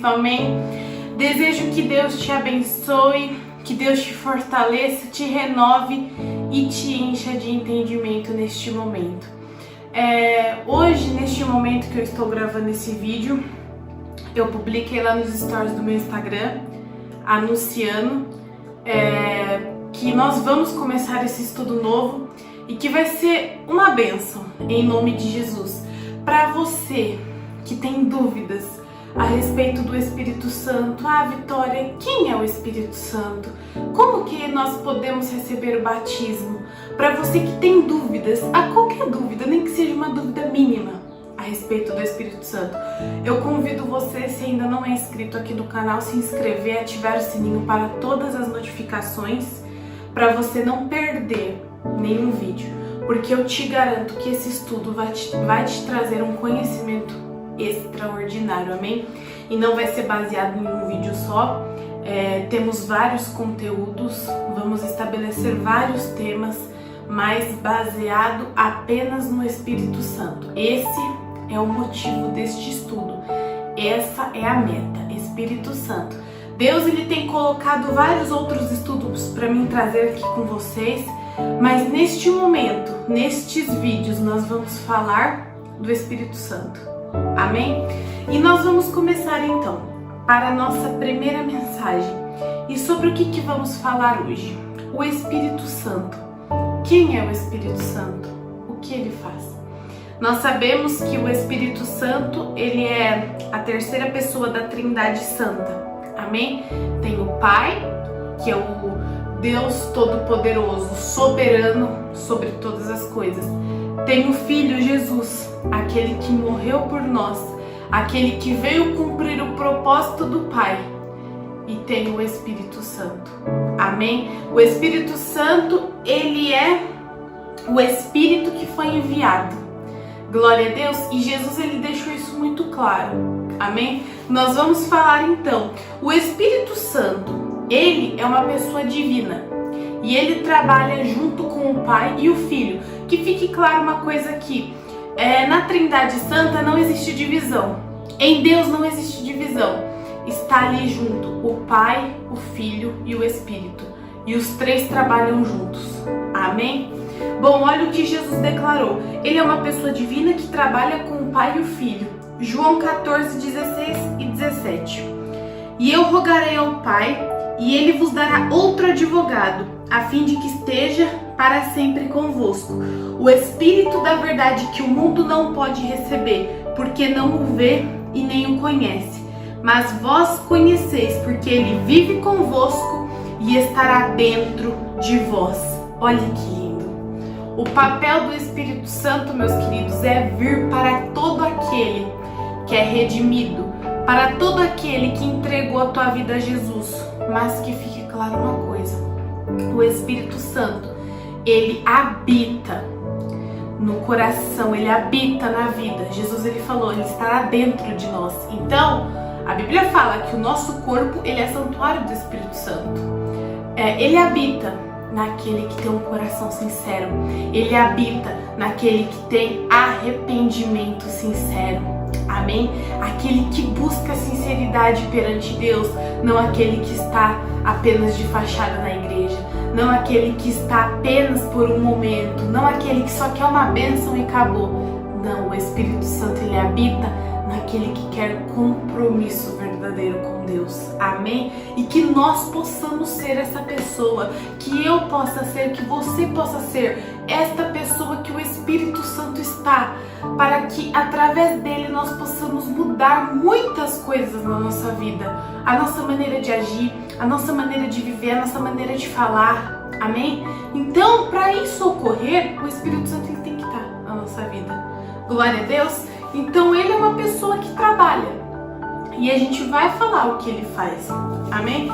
Cristo, amém? Desejo que Deus te abençoe, que Deus te fortaleça, te renove e te encha de entendimento neste momento. Hoje, neste momento que eu estou gravando esse vídeo, eu publiquei lá nos stories do meu Instagram, anunciando que nós vamos começar esse estudo novo e que vai ser uma bênção, em nome de Jesus. Para você que tem dúvidas a respeito do Espírito Santo, Vitória, quem é o Espírito Santo? Como que nós podemos receber o batismo? Para você que tem dúvidas, qualquer dúvida, nem que seja uma dúvida mínima a respeito do Espírito Santo, eu convido você, se ainda não é inscrito aqui no canal, se inscrever, ativar o sininho para todas as notificações, para você não perder nenhum vídeo, porque eu te garanto que esse estudo vai te trazer um conhecimento extraordinário, amém? E não vai ser baseado em um vídeo só, temos vários conteúdos, vamos estabelecer vários temas, mas baseado apenas no Espírito Santo. Esse é o motivo deste estudo, essa é a meta, Espírito Santo. Deus, ele tem colocado vários outros estudos para mim trazer aqui com vocês, mas neste momento, nestes vídeos, nós vamos falar do Espírito Santo, amém? E nós vamos começar então para a nossa primeira mensagem. E sobre o que vamos falar hoje? O Espírito Santo. Quem é o Espírito Santo? O que ele faz? Nós sabemos que o Espírito Santo, ele é a terceira pessoa da Trindade Santa, amém? Tem o Pai, que é o Deus Todo-Poderoso, soberano sobre todas as coisas. Tem o Filho Jesus, aquele que morreu por nós, aquele que veio cumprir o propósito do Pai. E tem o Espírito Santo, amém? O Espírito Santo, ele é o Espírito que foi enviado. Glória a Deus. E Jesus, ele deixou isso muito claro, amém? Nós vamos falar então, o Espírito Santo, ele é uma pessoa divina e ele trabalha junto com o Pai e o Filho. Que fique claro uma coisa aqui, na Trindade Santa não existe divisão, em Deus não existe divisão, está ali junto o Pai, o Filho e o Espírito, e os três trabalham juntos, amém? Bom, olha o que Jesus declarou, ele é uma pessoa divina que trabalha com o Pai e o Filho. João 14, 16 e 17. E eu rogarei ao Pai, e ele vos dará outro advogado, a fim de que esteja para sempre convosco, o Espírito da verdade, que o mundo não pode receber, porque não o vê e nem o conhece. Mas vós conheceis, porque ele vive convosco e estará dentro de vós. Olha que lindo. O papel do Espírito Santo, meus queridos, é vir para todo aquele que é redimido, para todo aquele que entregou a tua vida a Jesus. Mas que fique claro uma coisa, o Espírito Santo, ele habita no coração, ele habita na vida. Jesus, ele falou, ele estará dentro de nós. Então, a Bíblia fala que o nosso corpo, ele é santuário do Espírito Santo. Ele habita naquele que tem um coração sincero. Ele habita naquele que tem arrependimento sincero. Amém? Aquele que busca sinceridade perante Deus, não aquele que está apenas de fachada na igreja, não aquele que está apenas por um momento, não aquele que só quer uma bênção e acabou. Não, o Espírito Santo, ele habita naquele que quer compromisso verdadeiro com Deus, amém? E que nós possamos ser essa pessoa, que eu possa ser, que você possa ser esta pessoa que o Espírito Santo está, para que através dele nós possamos mudar muitas coisas na nossa vida, a nossa maneira de agir, a nossa maneira de viver, a nossa maneira de falar, amém? Então, para isso ocorrer, o Espírito Santo, ele tem que estar na nossa vida. Glória a Deus. Então ele é uma pessoa que trabalha e a gente vai falar o que ele faz, amém?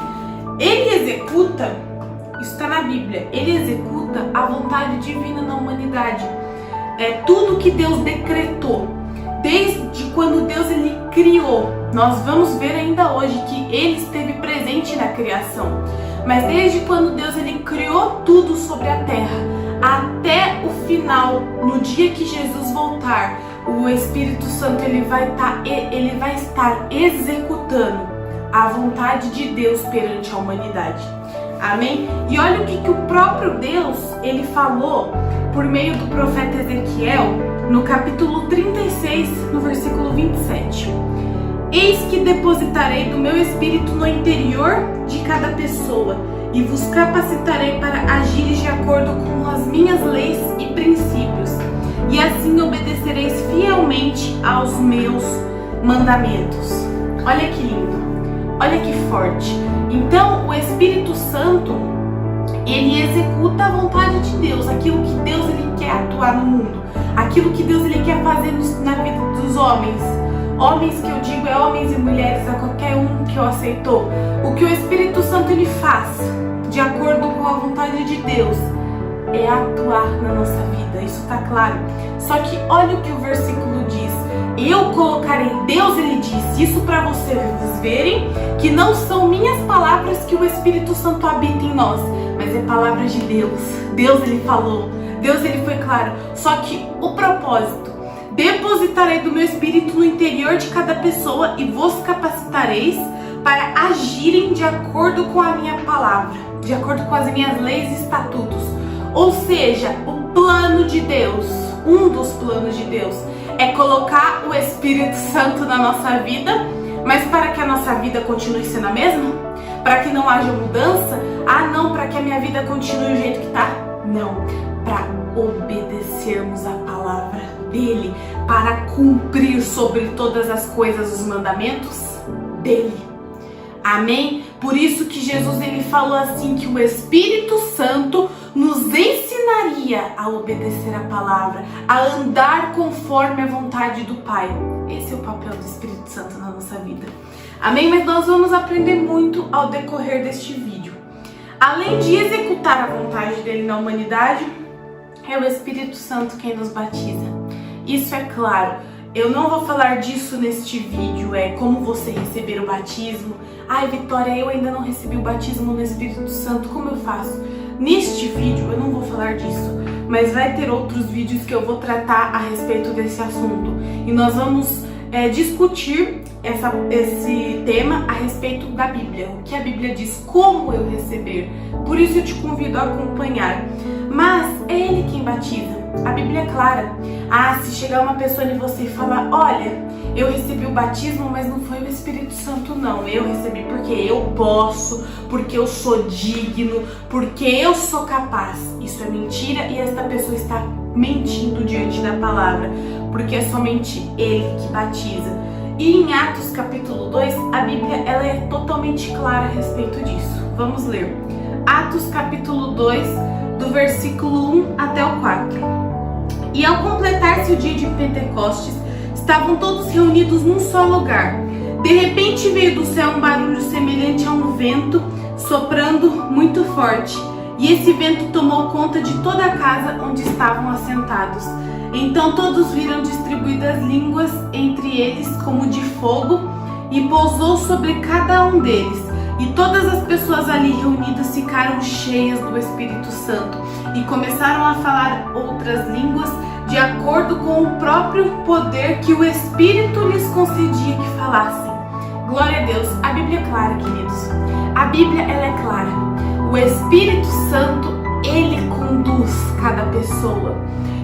Ele executa, isso está na Bíblia, ele executa a vontade divina na humanidade. Tudo que Deus decretou, desde quando Deus ele criou, nós vamos ver ainda hoje que ele esteve presente na criação, mas desde quando Deus ele criou tudo sobre a terra, até o final, no dia que Jesus voltar, o Espírito Santo ele vai estar executando a vontade de Deus perante a humanidade. Amém? E olha o que o próprio Deus ele falou por meio do profeta Ezequiel no capítulo 36, no versículo 27. Eis que depositarei do meu espírito no interior de cada pessoa e vos capacitarei para agir de acordo com as minhas leis e princípios, e assim obedecereis fielmente aos meus mandamentos. Olha que lindo, olha que forte. Então o Espírito Santo, ele executa a vontade de Deus, aquilo que Deus ele quer atuar no mundo, aquilo que Deus ele quer fazer na vida dos homens. Homens que eu digo é homens e mulheres, a qualquer um que o aceitou. O que o Espírito Santo ele faz, de acordo com a vontade de Deus, é atuar na nossa vida. Isso está claro. Só que olha o que o versículo diz. Eu colocarei, Deus ele disse isso para vocês verem que não são minhas palavras que o Espírito Santo habita em nós, mas é palavra de Deus. Deus ele falou, Deus ele foi claro. Só que o propósito: depositarei do meu espírito no interior de cada pessoa e vos capacitareis para agirem de acordo com a minha palavra, de acordo com as minhas leis e estatutos. Ou seja, o plano de Deus, um dos planos de Deus, é colocar o Espírito Santo na nossa vida, mas para que a nossa vida continue sendo a mesma? Para que não haja mudança? Ah, não, para que a minha vida continue do jeito que está? Não, para obedecermos a palavra dele, para cumprir sobre todas as coisas os mandamentos dele. Amém? Por isso que Jesus ele falou assim, que o Espírito Santo nos ensinaria a obedecer a palavra, a andar conforme a vontade do Pai. Esse é o papel do Espírito Santo na nossa vida. Amém? Mas nós vamos aprender muito ao decorrer deste vídeo. Além de executar a vontade dele na humanidade, é o Espírito Santo quem nos batiza. Isso é claro. Eu não vou falar disso neste vídeo, como você receber o batismo. Ai, Vitória, eu ainda não recebi o batismo no Espírito Santo, como eu faço? Neste vídeo eu não vou falar disso, mas vai ter outros vídeos que eu vou tratar a respeito desse assunto. E nós vamos discutir esse tema a respeito da Bíblia. O que a Bíblia diz, como eu receber. Por isso eu te convido a acompanhar. Mas é Ele quem batiza. A Bíblia é clara. Ah, se chegar uma pessoa em você e falar, olha, eu recebi o batismo, mas não foi o Espírito Santo não. Eu recebi porque eu posso, porque eu sou digno, porque eu sou capaz. Isso é mentira e esta pessoa está mentindo diante da palavra, porque é somente Ele que batiza. E em Atos capítulo 2, a Bíblia ela é totalmente clara a respeito disso. Vamos ler. Atos capítulo 2, do versículo 1 até o 4. E ao completar-se o dia de Pentecostes, estavam todos reunidos num só lugar. De repente veio do céu um barulho semelhante a um vento, soprando muito forte. E esse vento tomou conta de toda a casa onde estavam assentados. Então todos viram distribuídas línguas entre eles como de fogo, e pousou sobre cada um deles. E todas as pessoas ali reunidas ficaram cheias do Espírito Santo e começaram a falar outras línguas de acordo com o próprio poder que o Espírito lhes concedia que falassem. Glória a Deus. A Bíblia é clara, queridos. A Bíblia ela é clara. O Espírito Santo, ele conduz cada pessoa.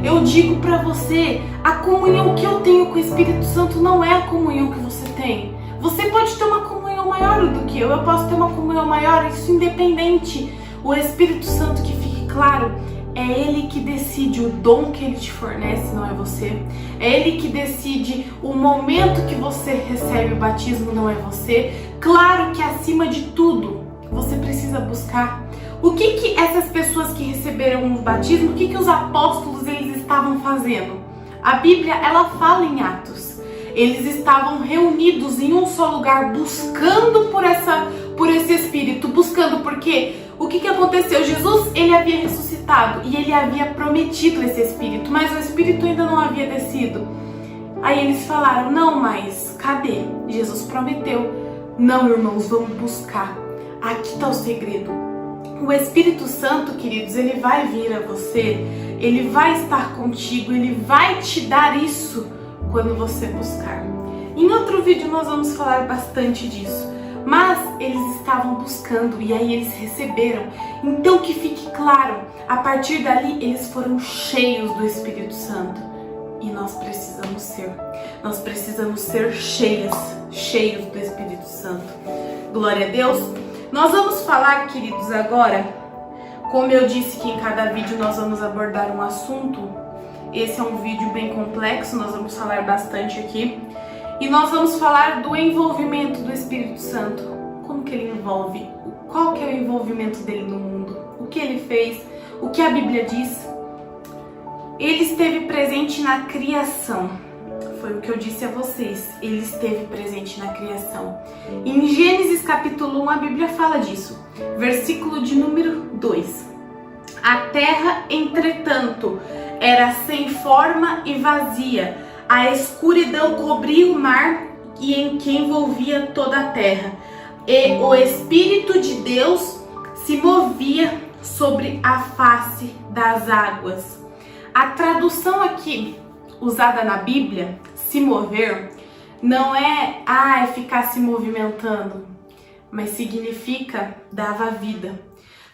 Eu digo para você, a comunhão que eu tenho com o Espírito Santo não é a comunhão que você tem. Você pode ter uma comunhão maior do que eu posso ter uma comunhão maior, isso independente. O Espírito Santo, que fique claro, é Ele que decide o dom que Ele te fornece, não é você. É Ele que decide o momento que você recebe o batismo, não é você. Claro que acima de tudo, você precisa buscar. O que essas pessoas que receberam o batismo, o que os apóstolos eles estavam fazendo? A Bíblia, ela fala em Atos. Eles estavam reunidos em um só lugar, buscando por esse Espírito, buscando porque o que aconteceu? Jesus, ele havia ressuscitado e ele havia prometido esse Espírito, mas o Espírito ainda não havia descido. Aí eles falaram, não, mas cadê? Jesus prometeu. Não, irmãos, vamos buscar. Aqui está o segredo. O Espírito Santo, queridos, ele vai vir a você, ele vai estar contigo, ele vai te dar isso quando você buscar. Em outro vídeo nós vamos falar bastante disso. Mas eles estavam buscando e aí eles receberam. Então que fique claro, a partir dali eles foram cheios do Espírito Santo. E nós precisamos ser cheios do Espírito Santo. Glória a Deus. Nós vamos falar, queridos, agora, como eu disse que em cada vídeo nós vamos abordar um assunto. Esse é um vídeo bem complexo, nós vamos falar bastante aqui. E nós vamos falar do envolvimento do Espírito Santo. Como que ele envolve? Qual que é o envolvimento dele no mundo? O que ele fez? O que a Bíblia diz? Ele esteve presente na criação. Foi o que eu disse a vocês. Ele esteve presente na criação. Em Gênesis capítulo 1 a Bíblia fala disso. Versículo de número 2. A terra, entretanto, era sem forma e vazia. A escuridão cobria o mar e em que envolvia toda a terra. E o Espírito de Deus se movia sobre a face das águas. A tradução aqui usada na Bíblia, se mover, não é ficar se movimentando, mas significa dava vida.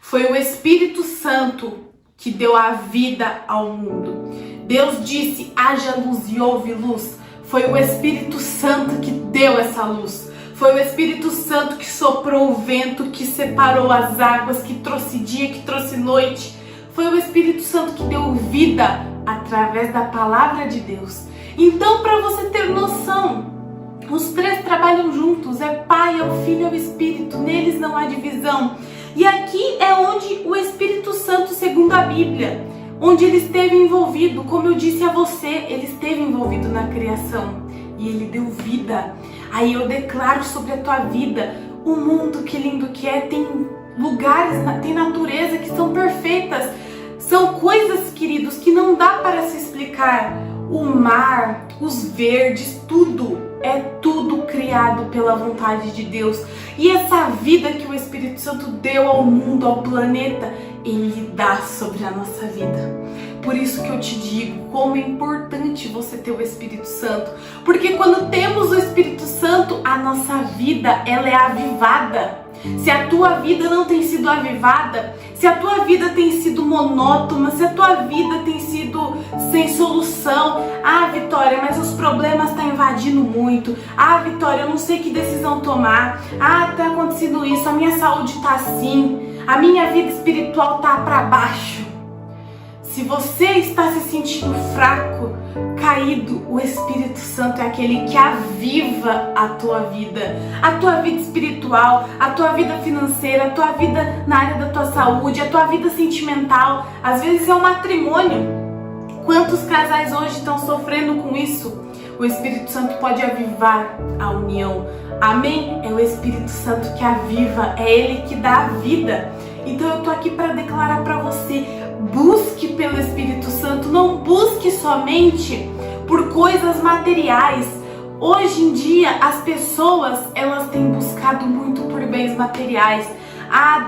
Foi o Espírito Santo que deu a vida ao mundo. Deus disse, haja luz e houve luz. Foi o Espírito Santo que deu essa luz. Foi o Espírito Santo que soprou o vento, que separou as águas, que trouxe dia, que trouxe noite. Foi o Espírito Santo que deu vida através da palavra de Deus. Então, para você ter noção, os três trabalham juntos. É Pai, é o Filho, é o Espírito. Neles não há divisão. E aqui é onde o Espírito Santo, segundo a Bíblia, onde ele esteve envolvido, como eu disse a você, ele esteve envolvido na criação e ele deu vida. Aí eu declaro sobre a tua vida, o mundo, que lindo que é, tem lugares, tem natureza que são perfeitas, são coisas, queridos, que não dá para se explicar. O mar, os verdes, é tudo criado pela vontade de Deus. E essa vida que o Espírito Santo deu ao mundo, ao planeta, ele dá sobre a nossa vida. Por isso que eu te digo, como é importante você ter o Espírito Santo. Porque quando temos o Espírito Santo, a nossa vida, ela é avivada. Se a tua vida não tem sido avivada, se a tua vida tem sido monótona, se a tua vida tem sido sem solução, Vitória, mas os problemas estão invadindo muito, Vitória, eu não sei que decisão tomar, tá acontecendo isso, a minha saúde está assim, a minha vida espiritual está para baixo. Se você está se sentindo fraco, caído, o Espírito Santo é aquele que aviva a tua vida espiritual, a tua vida financeira, a tua vida na área da tua saúde, a tua vida sentimental. Às vezes é um matrimônio. Quantos casais hoje estão sofrendo com isso? O Espírito Santo pode avivar a união. Amém? É o Espírito Santo que aviva, é Ele que dá a vida. Então eu tô aqui para declarar para você, busque pelo Espírito Santo, não busque somente por coisas materiais. Hoje em dia as pessoas, elas têm buscado muito por bens materiais.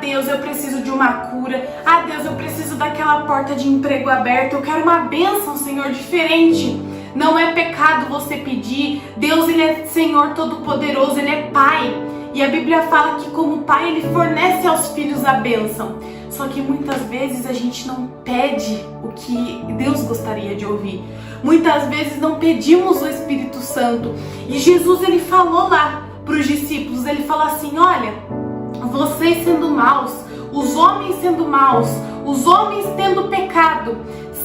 Deus, eu preciso de uma cura. Deus, eu preciso daquela porta de emprego aberta. Eu quero uma bênção, Senhor, diferente. Não é pecado você pedir. Deus, Ele é Senhor Todo-Poderoso, Ele é Pai. E a Bíblia fala que como Pai, Ele fornece aos filhos a bênção. Só que muitas vezes a gente não pede o que Deus gostaria de ouvir. Muitas vezes não pedimos o Espírito Santo. E Jesus, Ele falou lá para os discípulos, Ele falou assim, olha, vocês sendo maus, os homens sendo maus, os homens tendo pecado,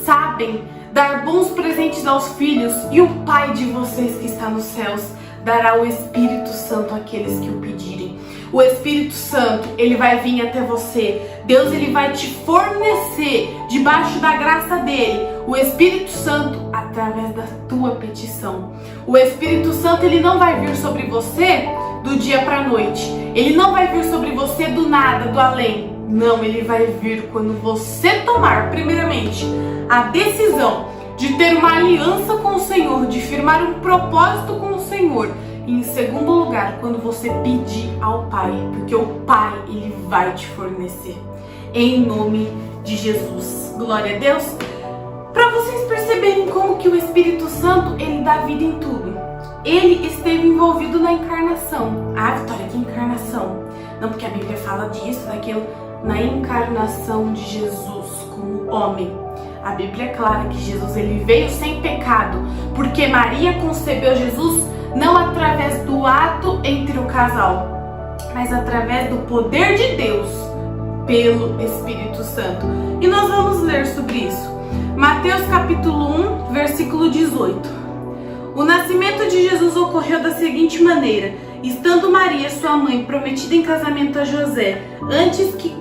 sabem dar bons presentes aos filhos, e o Pai de vocês que está nos céus dará o Espírito Santo àqueles que o pedirem. O Espírito Santo, ele vai vir até você. Deus, ele vai te fornecer, debaixo da graça dele, o Espírito Santo através da tua petição. O Espírito Santo, ele não vai vir sobre você do dia para a noite. Ele não vai vir sobre você do nada, do além. Não, ele vai vir quando você tomar, primeiramente, a decisão de ter uma aliança com o Senhor, de firmar um propósito com o Senhor. E em segundo lugar, quando você pedir ao Pai, porque o Pai, ele vai te fornecer. Em nome de Jesus. Glória a Deus. Para vocês perceberem perceberem como que o Espírito Santo, ele dá vida em tudo. Ele esteve envolvido na encarnação. Ah, Vitória, que encarnação? Não, porque a Bíblia fala disso, daquilo, na encarnação de Jesus como homem. A Bíblia é clara que Jesus, ele veio sem pecado, porque Maria concebeu Jesus não através do ato entre o casal, mas através do poder de Deus, pelo Espírito Santo. E nós vamos ler sobre isso. Mateus capítulo 1, versículo 18. O nascimento de Jesus ocorreu da seguinte maneira: estando Maria, sua mãe, prometida em casamento a José, antes que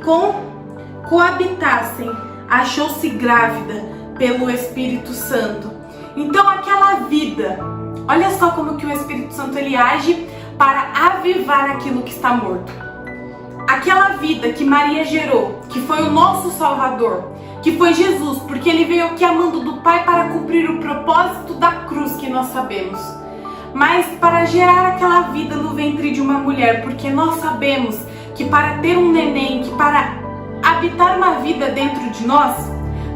coabitassem, achou-se grávida pelo Espírito Santo. Então aquela vida, olha só como que o Espírito Santo ele age para avivar aquilo que está morto. Aquela vida que Maria gerou, que foi o nosso Salvador, que foi Jesus, porque ele veio aqui amando do Pai para cumprir o propósito da cruz que nós sabemos. Mas para gerar aquela vida no ventre de uma mulher, porque nós sabemos que para ter um neném, que para habitar uma vida dentro de nós,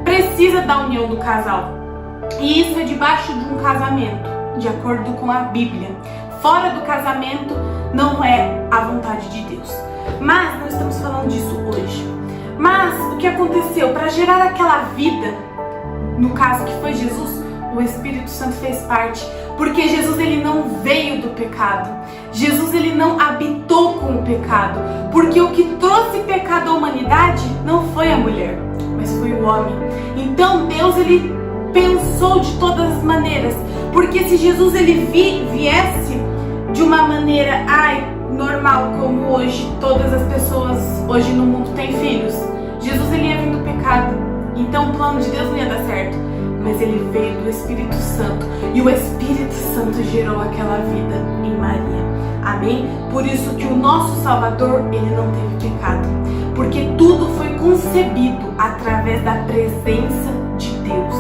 precisa da união do casal. E isso é debaixo de um casamento, de acordo com a Bíblia. Fora do casamento não é a vontade de Deus. Mas não estamos falando disso hoje. Mas o que aconteceu? Para gerar aquela vida, no caso que foi Jesus, o Espírito Santo fez parte. Porque Jesus ele não veio do pecado. Jesus ele não habitou com o pecado. Porque o que trouxe pecado à humanidade não foi a mulher, mas foi o homem. Então Deus ele pensou de todas as maneiras. Porque se Jesus ele viesse de uma maneira normal, como hoje todas as pessoas hoje no mundo têm filhos, Jesus ele ia vir do pecado. Então o plano de Deus não ia dar certo. Mas ele veio do Espírito Santo. E o Espírito Santo gerou aquela vida em Maria. Amém? Por isso que o nosso Salvador, ele não teve pecado. Porque tudo foi concebido através da presença de Deus,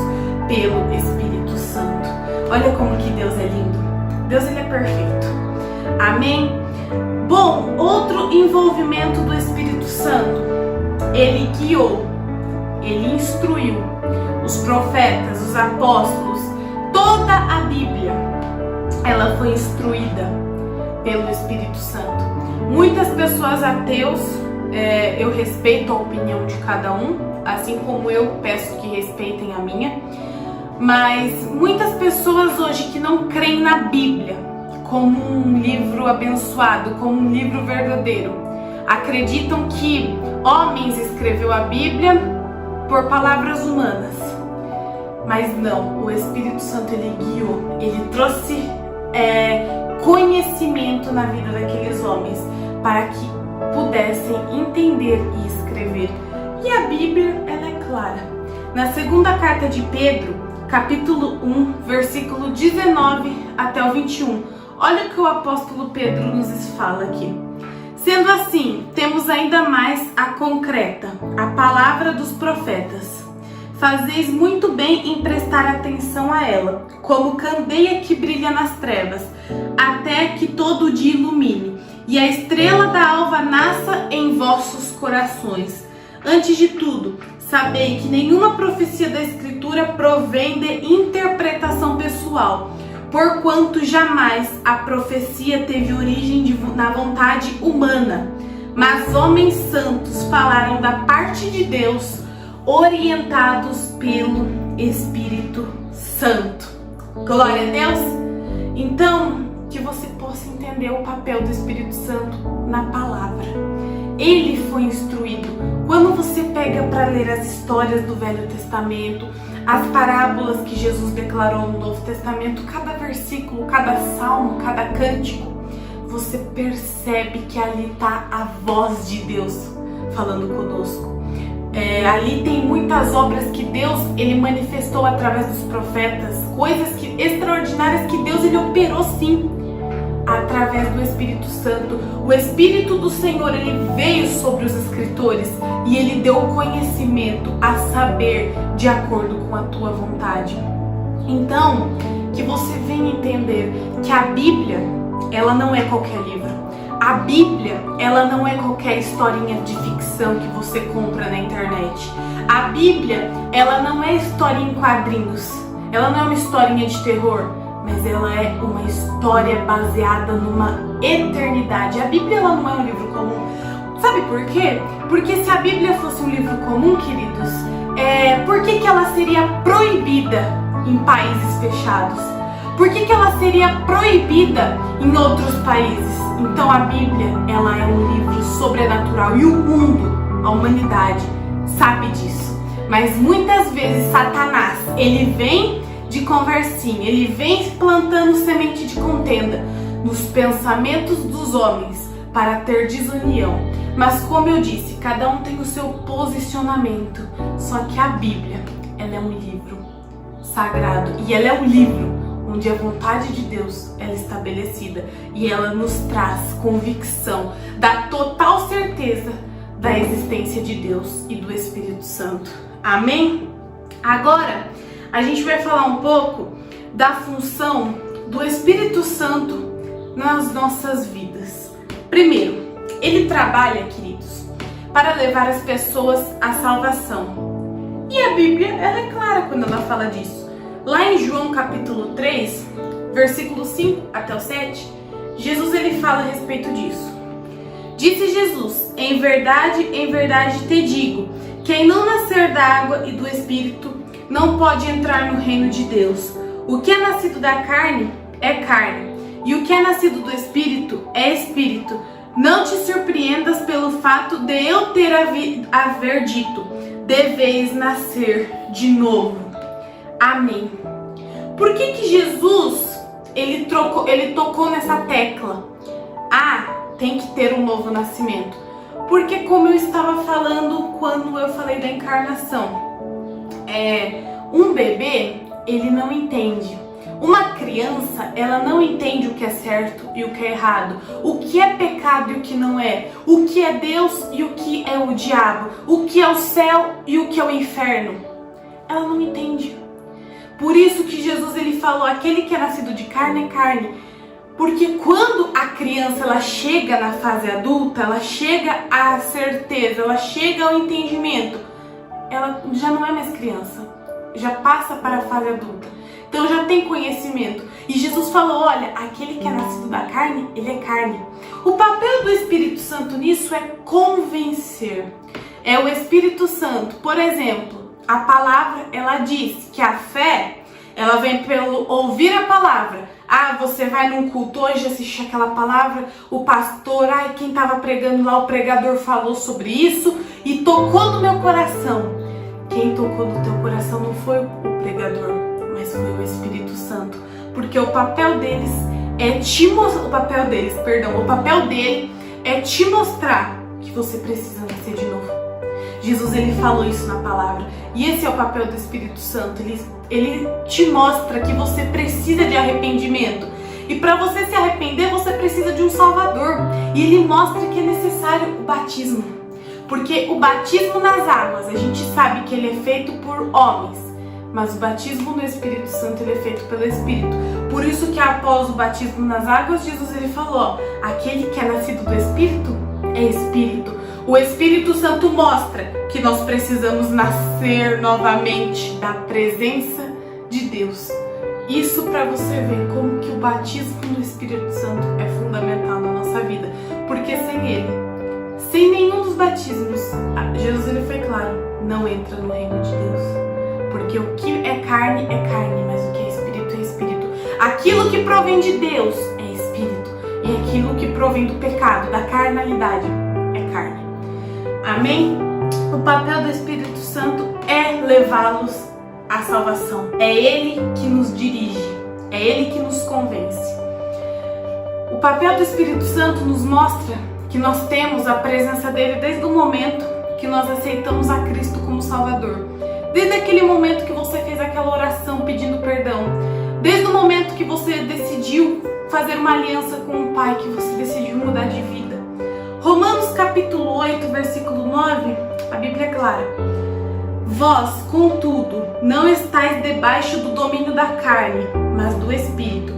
pelo Espírito Santo. Olha como que Deus é lindo. Deus ele é perfeito. Amém? Bom, outro envolvimento do Espírito Santo. Ele guiou, ele instruiu os profetas, os apóstolos, toda a Bíblia, ela foi instruída pelo Espírito Santo. Muitas pessoas ateus, eu respeito a opinião de cada um, assim como eu peço que respeitem a minha, mas muitas pessoas hoje que não creem na Bíblia como um livro abençoado, como um livro verdadeiro, acreditam que homens escreveu a Bíblia por palavras humanas. Mas não, o Espírito Santo ele guiou, ele trouxe conhecimento na vida daqueles homens para que pudessem entender e escrever. E a Bíblia ela é clara. Na segunda carta de Pedro, capítulo 1, versículo 19 até o 21, olha o que o apóstolo Pedro nos fala aqui. Sendo assim, temos ainda mais a concreta, a palavra dos profetas. Fazeis muito bem em prestar atenção a ela, como candeia que brilha nas trevas, até que todo dia ilumine, e a estrela da alva nasça em vossos corações. Antes de tudo, sabei que nenhuma profecia da Escritura provém de interpretação pessoal, porquanto jamais a profecia teve origem na vontade humana, mas homens santos falaram da parte de Deus, orientados pelo Espírito Santo. Glória a Deus! Então, que você possa entender o papel do Espírito Santo na palavra. Ele foi instruído. Quando você pega para ler as histórias do Velho Testamento, as parábolas que Jesus declarou no Novo Testamento, cada versículo, cada salmo, cada cântico, você percebe que ali está a voz de Deus falando conosco. Ali tem muitas obras que Deus ele manifestou através dos profetas, coisas extraordinárias que Deus ele operou sim, através do Espírito Santo. O Espírito do Senhor ele veio sobre os escritores e ele deu conhecimento a saber de acordo com a tua vontade. Então, que você venha entender que a Bíblia, ela não é qualquer livro. A Bíblia, ela não é qualquer historinha de ficção que você compra na internet. A Bíblia, ela não é história em quadrinhos. Ela não é uma historinha de terror, mas ela é uma história baseada numa eternidade. A Bíblia ela não é um livro comum. Sabe por quê? Porque se a Bíblia fosse um livro comum, queridos, por que ela seria proibida em países fechados? Por que ela seria proibida em outros países? Então a Bíblia, ela é um livro sobrenatural e o mundo, a humanidade, sabe disso. Mas muitas vezes Satanás, ele vem de conversinha, ele vem plantando semente de contenda nos pensamentos dos homens para ter desunião. Mas como eu disse, cada um tem o seu posicionamento. Só que a Bíblia, ela é um livro sagrado e ela é um livro onde a vontade de Deus ela é estabelecida e ela nos traz convicção da total certeza da existência de Deus e do Espírito Santo. Amém? Agora, a gente vai falar um pouco da função do Espírito Santo nas nossas vidas. Primeiro, ele trabalha, queridos, para levar as pessoas à salvação. E a Bíblia, ela é clara quando ela fala disso. Lá em João capítulo 3, versículo 5 até o 7, Jesus ele fala a respeito disso. Disse Jesus, em verdade te digo, quem não nascer da água e do Espírito não pode entrar no reino de Deus. O que é nascido da carne é carne, e o que é nascido do Espírito é Espírito. Não te surpreendas pelo fato de eu ter haver dito, deveis nascer de novo. Amém. Por que Jesus ele tocou nessa tecla? Tem que ter um novo nascimento. Porque como eu estava falando quando eu falei da encarnação, um bebê, ele não entende. Uma criança, ela não entende o que é certo e o que é errado, o que é pecado e o que não é, o que é Deus e o que é o diabo, o que é o céu e o que é o inferno. Ela não entende. Por isso que Jesus ele falou, aquele que é nascido de carne é carne. Porque quando a criança ela chega na fase adulta, ela chega à certeza, ela chega ao entendimento, ela já não é mais criança, já passa para a fase adulta. Então já tem conhecimento. E Jesus falou, olha, aquele que é nascido da carne, ele é carne. O papel do Espírito Santo nisso é convencer. É o Espírito Santo. Por exemplo, a palavra, ela diz que a fé, ela vem pelo ouvir a palavra. Você vai num culto hoje, assiste aquela palavra, o pastor, quem estava pregando lá, o pregador falou sobre isso e tocou no meu coração. Quem tocou no teu coração não foi o pregador, mas foi o Espírito Santo, porque o papel dele é te mostrar que você precisa nascer de novo. Jesus ele falou isso na palavra, e esse é o papel do Espírito Santo. Ele te mostra que você precisa de arrependimento, e para você se arrepender você precisa de um Salvador, e ele mostra que é necessário o batismo, porque o batismo nas águas a gente sabe que ele é feito por homens, mas o batismo no Espírito Santo ele é feito pelo Espírito. Por isso que após o batismo nas águas, Jesus ele falou, aquele que é nascido do Espírito é Espírito. O Espírito Santo mostra que nós precisamos nascer novamente da presença de Deus. Isso para você ver como que o batismo no Espírito Santo é fundamental na nossa vida. Porque sem ele, sem nenhum dos batismos, Jesus ele foi claro, não entra no reino de Deus. Porque o que é carne, mas o que é Espírito. Aquilo que provém de Deus é Espírito. E aquilo que provém do pecado, da carnalidade, é carne. Amém? O papel do Espírito Santo é levá-los à salvação. É Ele que nos dirige. É Ele que nos convence. O papel do Espírito Santo nos mostra que nós temos a presença dele desde o momento que nós aceitamos a Cristo como Salvador. Desde aquele momento que você fez aquela oração pedindo perdão. Desde o momento que você decidiu fazer uma aliança com o Pai, que você decidiu mudar de vida. Romanos capítulo 8, versículo 9, a Bíblia é clara. Vós, contudo, não estáis debaixo do domínio da carne, mas do Espírito.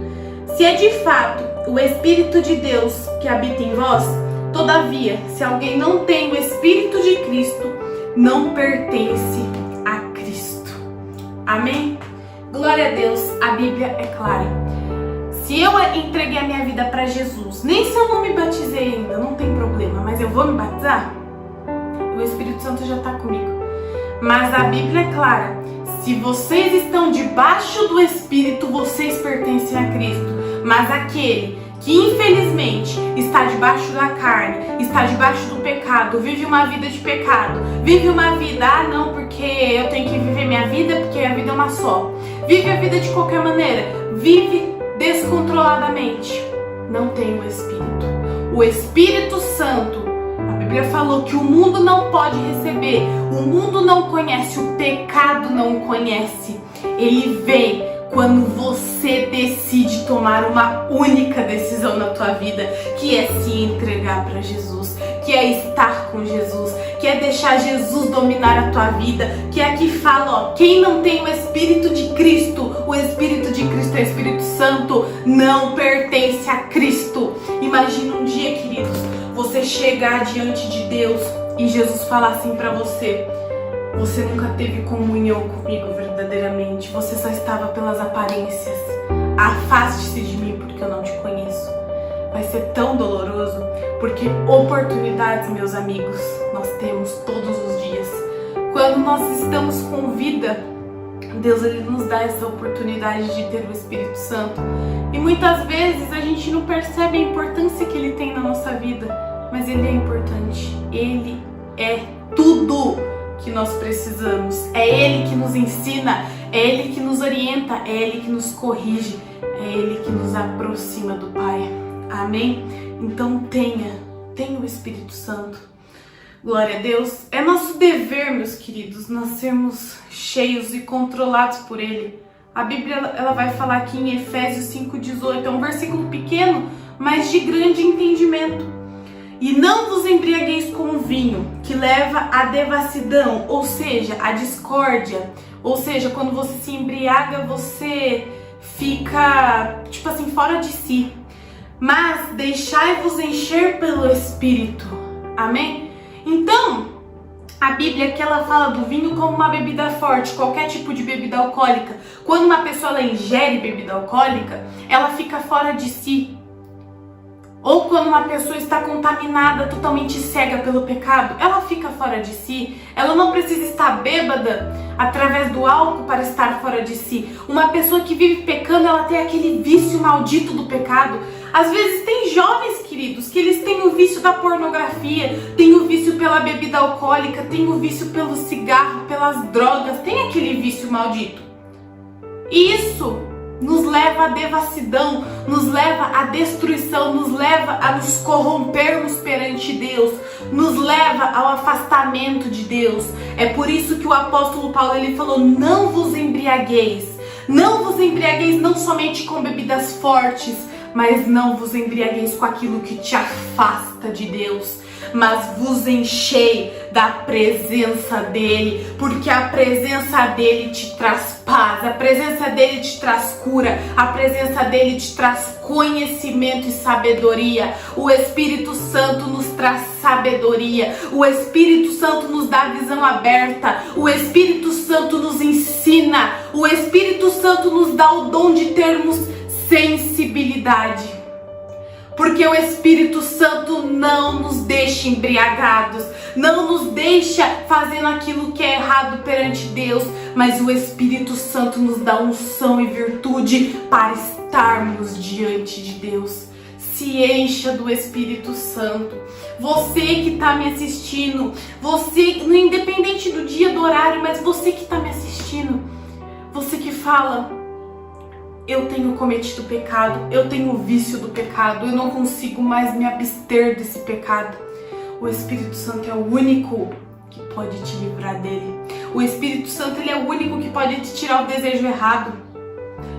Se é de fato o Espírito de Deus que habita em vós, todavia, se alguém não tem o Espírito de Cristo, não pertence a Cristo. Amém? Glória Glória a Deus, a Bíblia é clara. Se eu entreguei a minha vida para Jesus, nem se eu não me batizei ainda, não tem problema, mas eu vou me batizar? O Espírito Santo já está comigo. Mas a Bíblia é clara. Se vocês estão debaixo do Espírito, vocês pertencem a Cristo. Mas aquele que infelizmente está debaixo da carne, está debaixo do pecado, vive uma vida de pecado, vive uma vida, não, porque eu tenho que viver minha vida, porque a vida é uma só. Vive a vida de qualquer maneira, vive descontroladamente. Não tem o Espírito. O Espírito Santo, a Bíblia falou que o mundo não pode receber, o mundo não conhece, o pecado não conhece. Ele vem quando você decide tomar uma única decisão na tua vida, que é se entregar para Jesus, que é estar com Jesus, que é deixar Jesus dominar a tua vida, que é que fala, quem não tem o Espírito de Cristo, o Espírito de Cristo é o Espírito Santo, não pertence a Cristo. Imagina um dia, queridos, você chegar diante de Deus e Jesus falar assim para você: você nunca teve comunhão comigo verdadeiramente, você só estava pelas aparências. Afaste-se de mim porque eu não te conheço. Vai ser tão doloroso, porque oportunidades, meus amigos, nós temos todos os dias. Quando nós estamos com vida, Deus ele nos dá essa oportunidade de ter o Espírito Santo. E muitas vezes a gente não percebe a importância que ele tem na nossa vida, mas ele é importante. Ele é tudo que nós precisamos. É ele que nos ensina, é ele que nos orienta, é ele que nos corrige, é ele que nos aproxima do Pai. Amém? Então tenha o Espírito Santo. Glória a Deus. É nosso dever, meus queridos, nós sermos cheios e controlados por ele. A Bíblia ela vai falar aqui em Efésios 5,18, é um versículo pequeno, mas de grande entendimento. E não vos embriagueis com vinho, que leva à devassidão, ou seja, à discórdia. Ou seja, quando você se embriaga, você fica, tipo assim, fora de si. Mas deixai-vos encher pelo Espírito. Amém? Então, a Bíblia que ela fala do vinho como uma bebida forte, qualquer tipo de bebida alcoólica. Quando uma pessoa ela ingere bebida alcoólica, ela fica fora de si. Ou quando uma pessoa está contaminada, totalmente cega pelo pecado, ela fica fora de si. Ela não precisa estar bêbada através do álcool para estar fora de si. Uma pessoa que vive pecando, ela tem aquele vício maldito do pecado. Às vezes tem jovens, queridos, que eles têm o vício da pornografia, têm o vício pela bebida alcoólica, têm o vício pelo cigarro, pelas drogas, tem aquele vício maldito. E isso nos leva à devassidão, nos leva à destruição, nos leva a nos corrompermos perante Deus, nos leva ao afastamento de Deus. É por isso que o apóstolo Paulo ele falou: não vos embriagueis. Não vos embriagueis não somente com bebidas fortes, mas não vos embriagueis com aquilo que te afasta de Deus. Mas vos enchei da presença dele, porque a presença dele te traz paz, a presença dele te traz cura, a presença dele te traz conhecimento e sabedoria. O Espírito Santo nos traz sabedoria, o Espírito Santo nos dá visão aberta, o Espírito Santo nos ensina, o Espírito Santo nos dá o dom de termos sensibilidade. Porque o Espírito Santo não nos deixa embriagados, não nos deixa fazendo aquilo que é errado perante Deus, mas o Espírito Santo nos dá unção e virtude para estarmos diante de Deus. Se encha do Espírito Santo. Você que está me assistindo, você, independente do dia, do horário, mas você que está me assistindo, você que fala: eu tenho cometido pecado, eu tenho o vício do pecado, eu não consigo mais me abster desse pecado. O Espírito Santo é o único que pode te livrar dele. O Espírito Santo ele é o único que pode te tirar o desejo errado.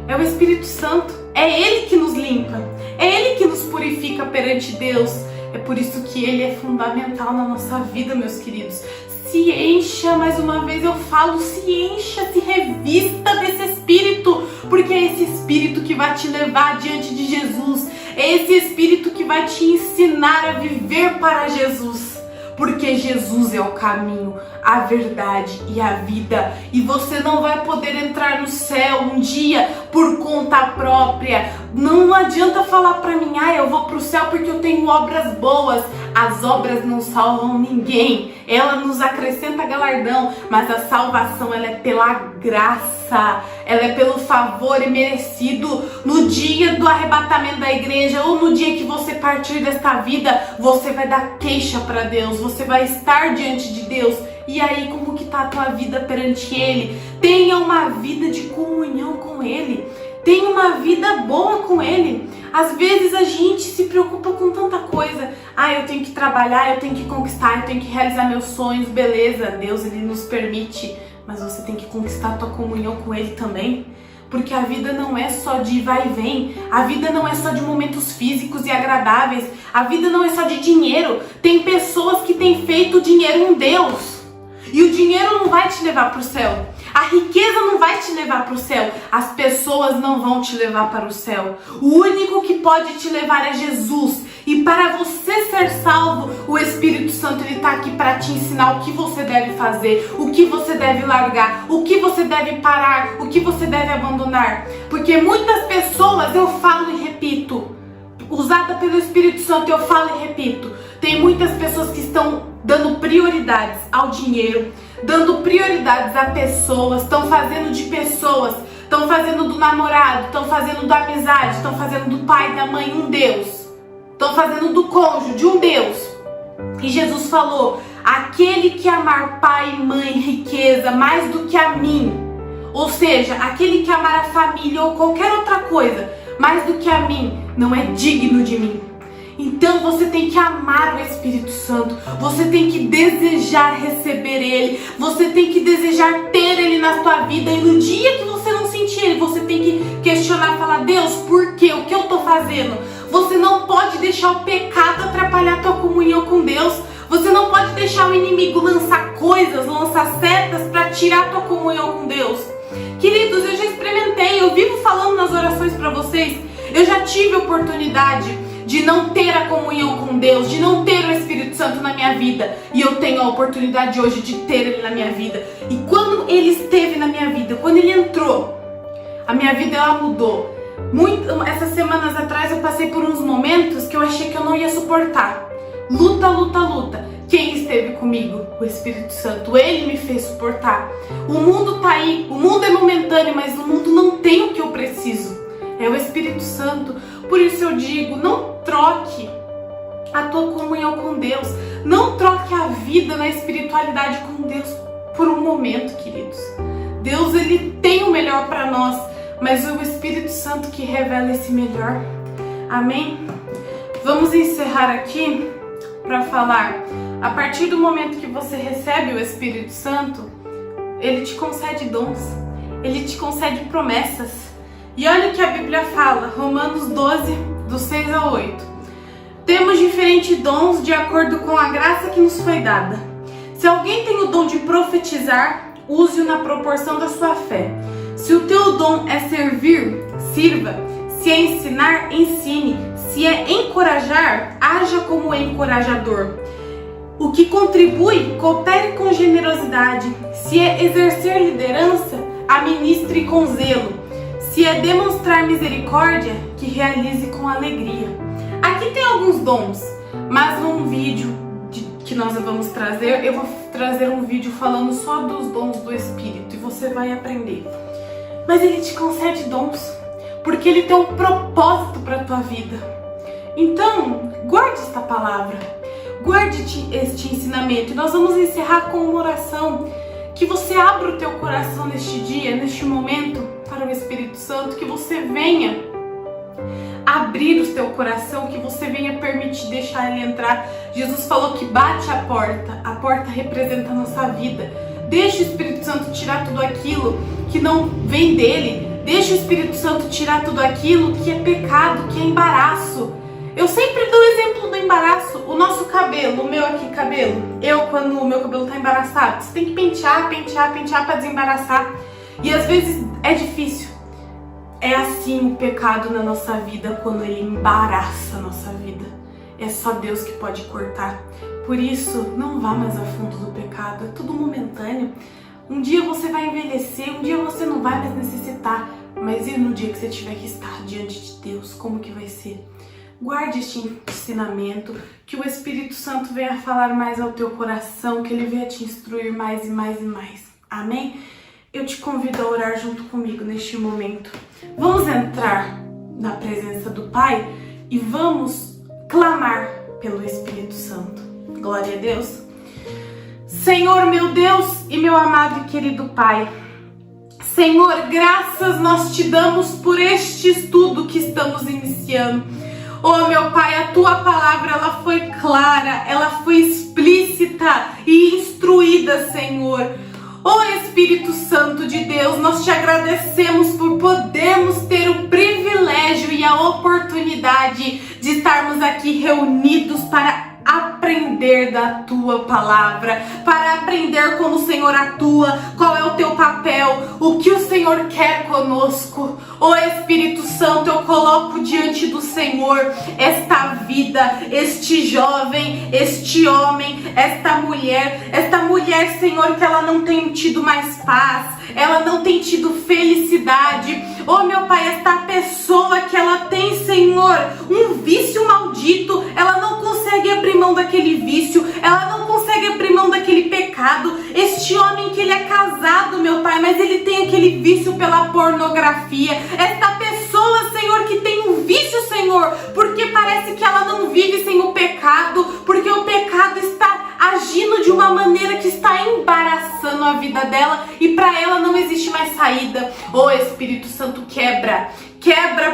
É o Espírito Santo, é ele que nos limpa, é ele que nos purifica perante Deus. É por isso que ele é fundamental na nossa vida, meus queridos. Se encha, mais uma vez eu falo, se encha, se revista desse Espírito, porque é esse Espírito que vai te levar diante de Jesus, é esse Espírito que vai te ensinar a viver para Jesus, porque Jesus é o caminho, a verdade e a vida. E você não vai poder entrar no céu um dia por conta própria. Não adianta falar pra mim, eu vou pro céu porque eu tenho obras boas. As obras não salvam ninguém, ela nos acrescenta galardão, mas a salvação ela é pela graça, ela é pelo favor imerecido. No dia do arrebatamento da igreja ou no dia que você partir desta vida, você vai dar queixa para Deus, você vai estar diante de Deus. E aí, como que tá a tua vida perante Ele? Tenha uma vida de comunhão com Ele. Tenha uma vida boa com Ele. Às vezes a gente se preocupa com tanta coisa. Eu tenho que trabalhar, eu tenho que conquistar, eu tenho que realizar meus sonhos. Beleza, Deus Ele nos permite. Mas você tem que conquistar a tua comunhão com Ele também. Porque a vida não é só de vai e vem. A vida não é só de momentos físicos e agradáveis. A vida não é só de dinheiro. Tem pessoas que têm feito o dinheiro um Deus. E o dinheiro não vai te levar para o céu. A riqueza não vai te levar para o céu. As pessoas não vão te levar para o céu. O único que pode te levar é Jesus. E para você ser salvo, o Espírito Santo ele está aqui para te ensinar o que você deve fazer, o que você deve largar, o que você deve parar, o que você deve abandonar. Porque muitas pessoas, eu falo e repito, usada pelo Espírito Santo, eu falo e repito, tem muitas pessoas que estão dando prioridades ao dinheiro, dando prioridades a pessoas, estão fazendo de pessoas, estão fazendo do namorado, estão fazendo da amizade, estão fazendo do pai e da mãe um Deus, estão fazendo do cônjuge um Deus. E Jesus falou, aquele que amar pai, mãe, riqueza mais do que a mim, ou seja, aquele que amar a família ou qualquer outra coisa mais do que a mim, não é digno de mim. Então você tem que amar o Espírito Santo, você tem que desejar receber Ele, você tem que desejar ter Ele na sua vida. E no dia que você não sentir Ele, você tem que questionar, falar, Deus, por quê? O que eu estou fazendo? Você não pode deixar o pecado atrapalhar a tua comunhão com Deus. Você não pode deixar o inimigo lançar coisas, lançar setas para tirar a tua comunhão com Deus. Queridos, eu já experimentei, eu vivo falando nas orações para vocês, eu já tive a oportunidade de não ter a comunhão com Deus, de não ter o Espírito Santo na minha vida. E eu tenho a oportunidade hoje de ter Ele na minha vida. E quando Ele esteve na minha vida, quando Ele entrou, a minha vida ela mudou. Essas semanas atrás eu passei por uns momentos que eu achei que eu não ia suportar. Luta, luta, luta. Quem esteve comigo? O Espírito Santo. Ele me fez suportar. O mundo tá aí, o mundo é momentâneo, mas no mundo não tem o que eu preciso. É o Espírito Santo. Por isso eu digo, não troque a tua comunhão com Deus. Não troque a vida na espiritualidade com Deus por um momento, queridos. Deus, Ele tem o melhor para nós, mas é o Espírito Santo que revela esse melhor. Amém? Vamos encerrar aqui para falar. A partir do momento que você recebe o Espírito Santo, Ele te concede dons. Ele te concede promessas. E olha o que a Bíblia fala, Romanos 12, do 6 ao 8. Temos diferentes dons de acordo com a graça que nos foi dada. Se alguém tem o dom de profetizar, use-o na proporção da sua fé. Se o teu dom é servir, sirva. Se é ensinar, ensine. Se é encorajar, haja como encorajador. O que contribui, coopere com generosidade. Se é exercer liderança, administre com zelo. Se é demonstrar misericórdia, que realize com alegria. Aqui tem alguns dons, mas num vídeo que nós vamos trazer, eu vou trazer um vídeo falando só dos dons do Espírito e você vai aprender. Mas Ele te concede dons, porque Ele tem um propósito para a tua vida. Então, guarde esta palavra, guarde este ensinamento. E nós vamos encerrar com uma oração, que você abra o teu coração neste dia, neste momento, para o Espírito Santo, que você venha abrir o teu coração, que você venha permitir deixar Ele entrar. Jesus falou que bate a porta representa a nossa vida. Deixa o Espírito Santo tirar tudo aquilo que não vem dele, deixa o Espírito Santo tirar tudo aquilo que é pecado, que é embaraço. Eu sempre dou o exemplo do embaraço. O nosso cabelo, o meu aqui cabelo, quando o meu cabelo tá embaraçado, você tem que pentear para desembaraçar. E às vezes é difícil. É assim o pecado na nossa vida, quando ele embaraça a nossa vida. É só Deus que pode cortar. Por isso, não vá mais a fundo do pecado, é tudo momentâneo. Um dia você vai envelhecer, um dia você não vai mais necessitar, mas e no dia que você tiver que estar diante de Deus, como que vai ser? Guarde este ensinamento, que o Espírito Santo venha falar mais ao teu coração, que ele venha te instruir mais e mais e mais. Amém? Eu te convido a orar junto comigo neste momento. Vamos entrar na presença do Pai e vamos clamar pelo Espírito Santo. Glória a Deus. Senhor, meu Deus e meu amado e querido Pai, Senhor, graças nós te damos por este estudo que estamos iniciando. Oh, meu Pai, a tua palavra, ela foi clara, ela foi explícita e instruída, Senhor. Oh, Espírito Santo de Deus, nós te agradecemos por podermos ter o privilégio e a oportunidade de estarmos aqui reunidos para aprender da tua palavra, para aprender como o Senhor atua, qual é o teu papel, o que o Senhor quer conosco. Ó Espírito Santo, eu coloco diante do Senhor esta vida, este jovem, este homem, esta mulher, Senhor, que ela não tem tido mais paz, ela não tem tido felicidade. Ó meu Pai, esta pessoa que ela tem, Senhor, um vício maldito, ela não consegue abrir mão daquele vício, ela não consegue abrir mão daquele pecado. Este homem que ele é casado, meu Pai, mas ele tem aquele vício pela pornografia. Esta pessoa, Senhor, que tem um vício, Senhor, porque parece que ela não vive sem o pecado, porque o pecado está agindo de uma maneira que está embaraçando a vida dela e para ela não existe mais saída. Ô Espírito Santo, quebra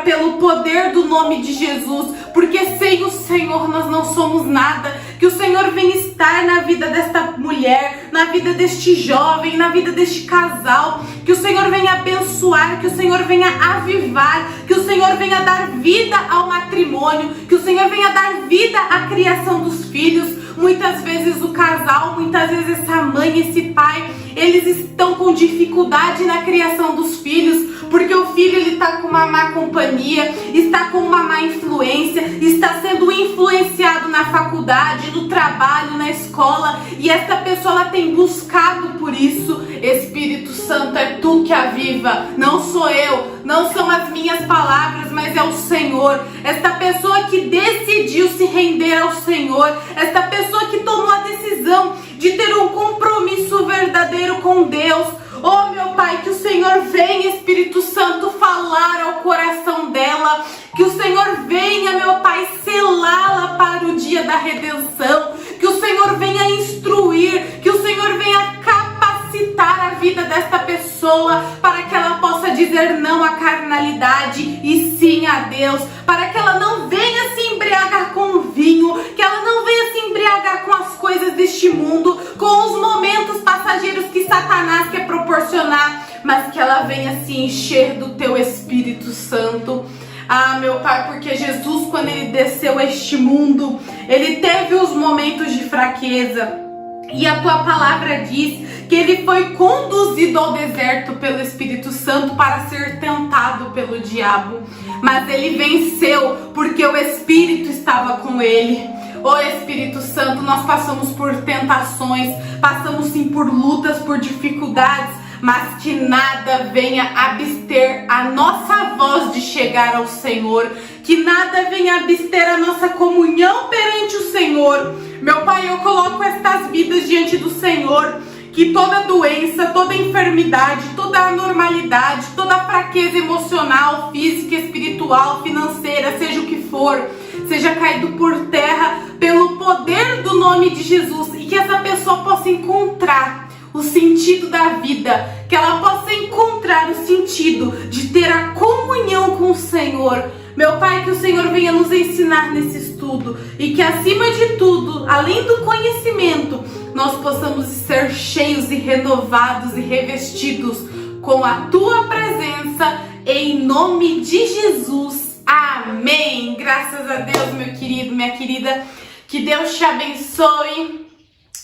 pelo poder do nome de Jesus, porque sem o Senhor nós não somos nada. Que o Senhor venha estar na vida desta mulher, na vida deste jovem, na vida deste casal. Que o Senhor venha abençoar, que o Senhor venha avivar, que o Senhor venha dar vida ao matrimônio, que o Senhor venha dar vida à criação dos filhos. Muitas vezes o casal, muitas vezes essa mãe, esse pai, eles estão com dificuldade na criação dos filhos, porque o filho ele está com uma má companhia, está com uma má influência, está sendo influenciado na faculdade, no trabalho, na escola, e essa pessoa ela tem buscado por isso. Espírito Santo, é tu que aviva, não sou eu, não são as minhas palavras, mas é o Senhor. Esta pessoa que decidiu se render ao Senhor, esta pessoa que tomou a decisão de ter um compromisso verdadeiro com Deus. Oh meu Pai, que o Senhor venha, Espírito Santo, falar ao coração dela, que o Senhor venha, meu Pai, selá-la para o dia da redenção, que o Senhor venha instruir, que o Senhor venha capacitar a vida desta pessoa para que ela possa dizer não à carnalidade e sim a Deus, para que ela não venha se embriagar com o vinho, que ela não venha se embriagar com as coisas deste mundo, com os momentos passageiros que Satanás quer proporcionar, mas que ela venha se encher do teu Espírito Santo. Ah, meu Pai, porque Jesus, quando ele desceu a este mundo, ele teve os momentos de fraqueza. E a tua palavra diz que ele foi conduzido ao deserto pelo Espírito Santo para ser tentado pelo diabo. Mas ele venceu porque o Espírito estava com ele. Ô Espírito Santo, nós passamos por tentações, passamos sim por lutas, por dificuldades, mas que nada venha abster a nossa voz de chegar ao Senhor, que nada venha abster a nossa comunhão perante o Senhor. Meu Pai, eu coloco estas vidas diante do Senhor, que toda doença, toda enfermidade, toda anormalidade, toda fraqueza emocional, física, espiritual, financeira, seja o que for, seja caído por terra pelo poder do nome de Jesus, e que essa pessoa possa encontrar o sentido da vida, que ela possa encontrar o sentido de ter a comunhão com o Senhor. Meu Pai, que o Senhor venha nos ensinar nesse estudo e que acima de tudo, além do conhecimento, nós possamos ser cheios e renovados e revestidos com a Tua presença, em nome de Jesus. Amém. Graças a Deus, meu querido, minha querida. Que Deus te abençoe,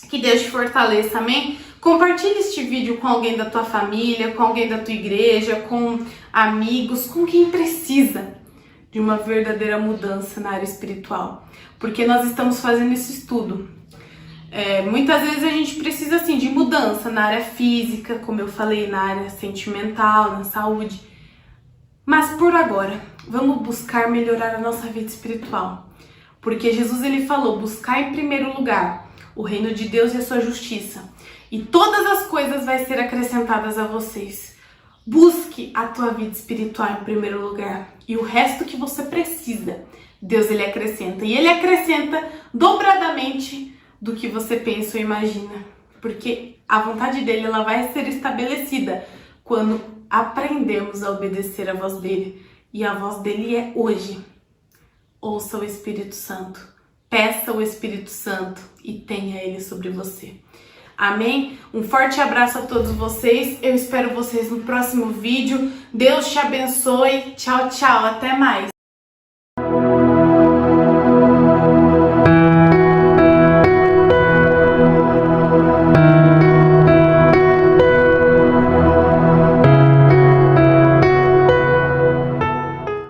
que Deus te fortaleça, amém? Compartilhe este vídeo com alguém da tua família, com alguém da tua igreja, com amigos, com quem precisa de uma verdadeira mudança na área espiritual. Porque nós estamos fazendo esse estudo Muitas vezes a gente precisa assim de mudança na área física, como eu falei, na área sentimental, na saúde. Mas por agora, vamos buscar melhorar a nossa vida espiritual. Porque Jesus ele falou, buscar em primeiro lugar o reino de Deus e a sua justiça. E todas as coisas vão ser acrescentadas a vocês. Busque a tua vida espiritual em primeiro lugar. E o resto que você precisa, Deus ele acrescenta. E ele acrescenta dobradamente do que você pensa ou imagina. Porque a vontade dele ela vai ser estabelecida quando aprendemos a obedecer a voz dele. E a voz dele é hoje. Ouça o Espírito Santo. Peça o Espírito Santo e tenha ele sobre você. Amém? Um forte abraço a todos vocês. Eu espero vocês no próximo vídeo. Deus te abençoe. Tchau, tchau. Até mais.